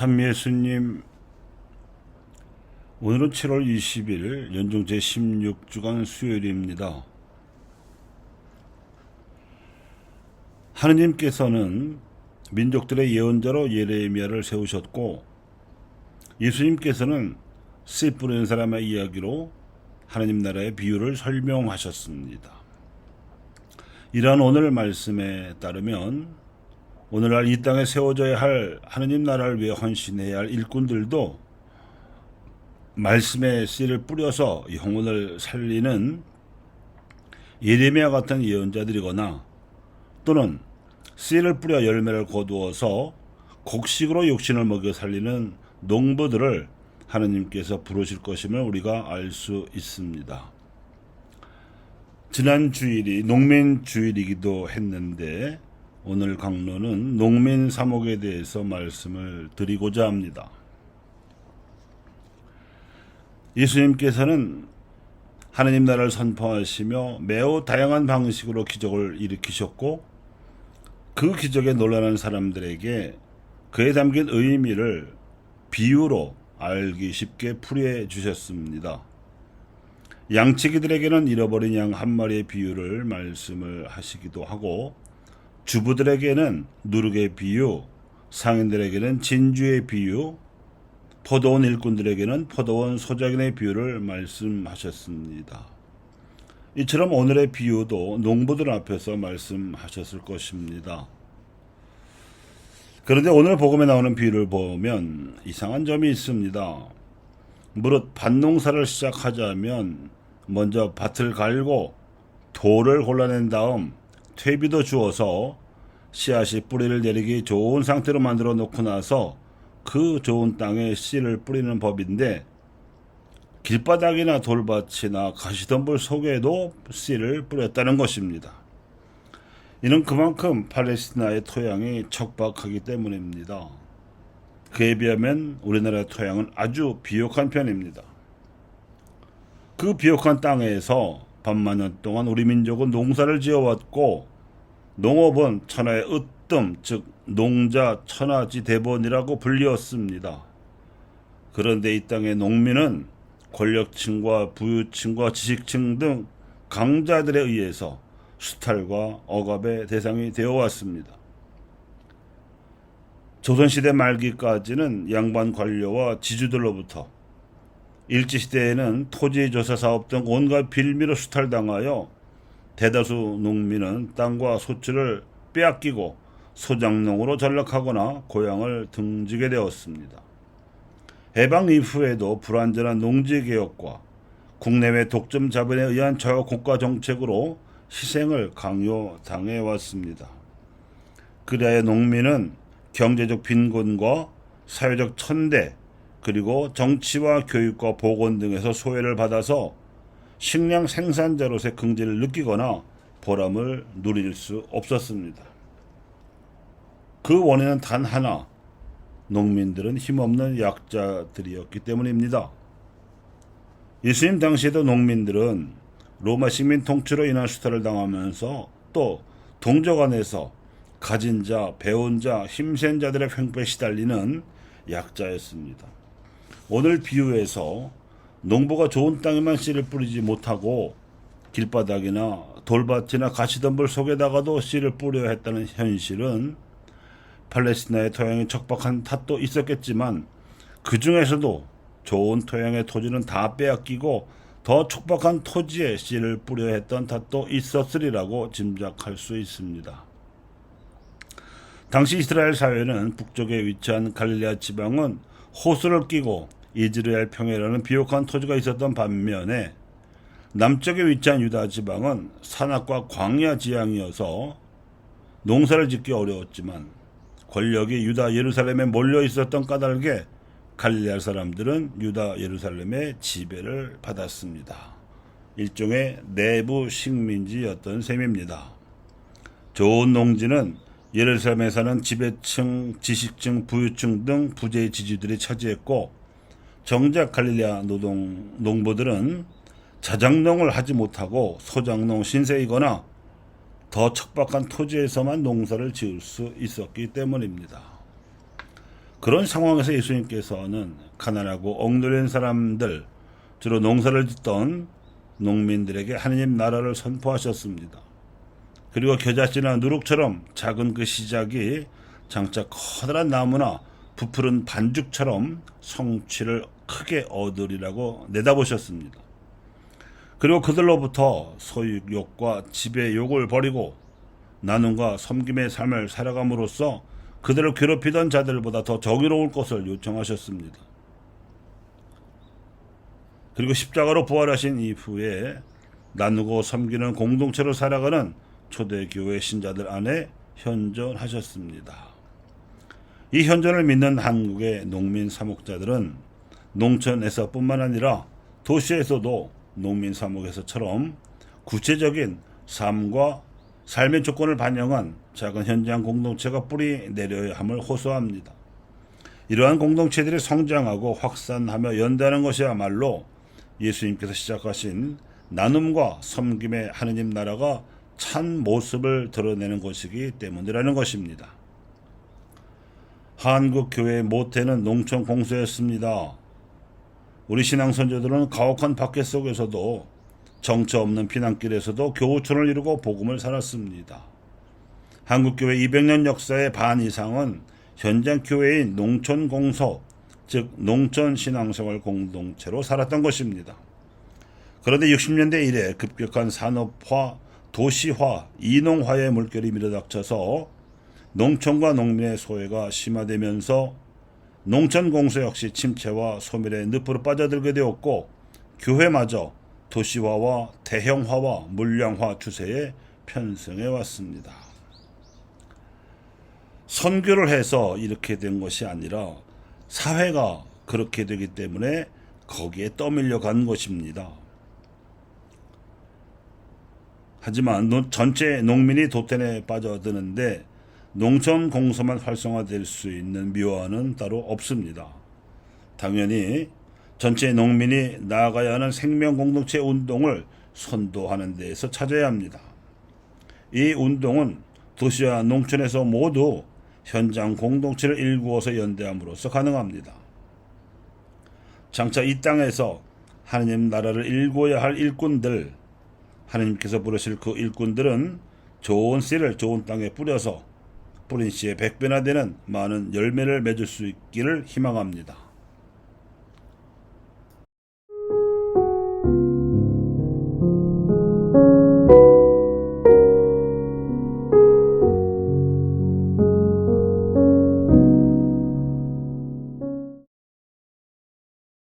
참 예수님, 오늘은 7월 20일 연중 제16주간 수요일입니다. 하느님께서는 민족들의 예언자로 예레미야를 세우셨고, 예수님께서는 씨 뿌리는 사람의 이야기로 하느님 나라의 비유를 설명하셨습니다. 이러한 오늘 말씀에 따르면 오늘날 이 땅에 세워져야 할 하느님 나라를 위해 헌신해야 할 일꾼들도 말씀의 씨를 뿌려서 영혼을 살리는 예레미야 같은 예언자들이거나 또는 씨를 뿌려 열매를 거두어서 곡식으로 육신을 먹여 살리는 농부들을 하느님께서 부르실 것임을 우리가 알 수 있습니다. 지난 주일이 농민 주일이기도 했는데 오늘 강론은 농민 사목에 대해서 말씀을 드리고자 합니다. 예수님께서는 하느님 나라를 선포하시며 매우 다양한 방식으로 기적을 일으키셨고, 그 기적에 놀라는 사람들에게 그에 담긴 의미를 비유로 알기 쉽게 풀이해 주셨습니다. 양치기들에게는 잃어버린 양 한 마리의 비유를 말씀을 하시기도 하고, 주부들에게는 누룩의 비유, 상인들에게는 진주의 비유, 포도원 일꾼들에게는 포도원 소작인의 비유를 말씀하셨습니다. 이처럼 오늘의 비유도 농부들 앞에서 말씀하셨을 것입니다. 그런데 오늘 복음에 나오는 비유를 보면 이상한 점이 있습니다. 무릇 밭농사를 시작하자면 먼저 밭을 갈고 돌을 골라낸 다음 퇴비도 주어서 씨앗이 뿌리를 내리기 좋은 상태로 만들어 놓고 나서 그 좋은 땅에 씨를 뿌리는 법인데, 길바닥이나 돌밭이나 가시덤불 속에도 씨를 뿌렸다는 것입니다. 이는 그만큼 팔레스티나의 토양이 척박하기 때문입니다. 그에 비하면 우리나라의 토양은 아주 비옥한 편입니다. 그 비옥한 땅에서 반만년 동안 우리 민족은 농사를 지어왔고, 농업은 천하의 으뜸, 즉 농자 천하지 대본이라고 불리었습니다. 그런데 이 땅의 농민은 권력층과 부유층과 지식층 등 강자들에 의해서 수탈과 억압의 대상이 되어 왔습니다. 조선시대 말기까지는 양반 관료와 지주들로부터, 일제시대에는 토지조사 사업 등 온갖 빌미로 수탈당하여 대다수 농민은 땅과 소출을 빼앗기고 소작농으로 전락하거나 고향을 등지게 되었습니다. 해방 이후에도 불완전한 농지개혁과 국내외 독점 자본에 의한 저고가 정책으로 희생을 강요당해왔습니다. 그래야 농민은 경제적 빈곤과 사회적 천대, 그리고 정치와 교육과 보건 등에서 소외를 받아서 식량 생산자로서의 긍지를 느끼거나 보람을 누릴 수 없었습니다. 그 원인은 단 하나, 농민들은 힘없는 약자들이었기 때문입니다. 예수님 당시에도 농민들은 로마 식민 통치로 인한 수탈을 당하면서 또 동족 안에서 가진 자, 배운 자, 힘센 자들의 횡포에 시달리는 약자였습니다. 오늘 비유에서 농부가 좋은 땅에만 씨를 뿌리지 못하고 길바닥이나 돌밭이나 가시덤불 속에다가도 씨를 뿌려야 했다는 현실은 팔레스티나의 토양이 척박한 탓도 있었겠지만, 그 중에서도 좋은 토양의 토지는 다 빼앗기고 더 척박한 토지에 씨를 뿌려야 했던 탓도 있었으리라고 짐작할 수 있습니다. 당시 이스라엘 사회는 북쪽에 위치한 갈릴레아 지방은 호수를 끼고 이즈라엘 평야라는 비옥한 토지가 있었던 반면에, 남쪽에 위치한 유다 지방은 산악과 광야 지향이어서 농사를 짓기 어려웠지만 권력이 유다 예루살렘에 몰려 있었던 까닭에 갈릴레아 사람들은 유다 예루살렘의 지배를 받았습니다. 일종의 내부 식민지였던 셈입니다. 좋은 농지는 예루살렘에 사는 지배층, 지식층, 부유층 등 부재의 지주들이 차지했고, 정작 갈릴레아 농부들은 자작농을 하지 못하고 소작농 신세이거나 더 척박한 토지에서만 농사를 지을 수 있었기 때문입니다. 그런 상황에서 예수님께서는 가난하고 억눌린 사람들, 주로 농사를 짓던 농민들에게 하느님 나라를 선포하셨습니다. 그리고 겨자씨나 누룩처럼 작은 그 시작이 장차 커다란 나무나 부풀은 반죽처럼 성취를 크게 얻으리라고 내다보셨습니다. 그리고 그들로부터 소유욕과 지배욕을 버리고 나눔과 섬김의 삶을 살아감으로써 그들을 괴롭히던 자들보다 더 정의로울 것을 요청하셨습니다. 그리고 십자가로 부활하신 이후에 나누고 섬기는 공동체로 살아가는 초대교회 신자들 안에 현존하셨습니다. 이 현존을 믿는 한국의 농민 사목자들은 농촌에서 뿐만 아니라 도시에서도 농민 사목에서처럼 구체적인 삶의 조건을 반영한 작은 현장 공동체가 뿌리 내려야 함을 호소합니다. 이러한 공동체들이 성장하고 확산하며 연대하는 것이야말로 예수님께서 시작하신 나눔과 섬김의 하느님 나라가 참 모습을 드러내는 것이기 때문이라는 것입니다. 한국 교회의 모태는 농촌 공소였습니다. 우리 신앙 선조들은 가혹한 박해 속에서도 정처 없는 피난길에서도 교우촌을 이루고 복음을 살았습니다. 한국 교회 200년 역사의 반 이상은 현장 교회인 농촌 공소, 즉 농촌 신앙생활 공동체로 살았던 것입니다. 그런데 60년대 이래 급격한 산업화, 도시화, 이농화의 물결이 밀어닥쳐서 농촌과 농민의 소외가 심화되면서 농촌 공소 역시 침체와 소멸의 늪으로 빠져들게 되었고 교회마저 도시화와 대형화와 물량화 추세에 편승해 왔습니다. 선교를 해서 이렇게 된 것이 아니라 사회가 그렇게 되기 때문에 거기에 떠밀려 간 것입니다. 하지만 전체 농민이 도태에 빠져드는데 농촌 공소만 활성화될 수 있는 묘안은 따로 없습니다. 당연히 전체 농민이 나아가야 하는 생명 공동체 운동을 선도하는 데에서 찾아야 합니다. 이 운동은 도시와 농촌에서 모두 현장 공동체를 일구어서 연대함으로써 가능합니다. 장차 이 땅에서 하느님 나라를 일구어야 할 일꾼들, 하느님께서 부르실 그 일꾼들은 좋은 씨를 좋은 땅에 뿌려서 뿌린 씨의 100배나 되는 많은 열매를 맺을 수 있기를 희망합니다.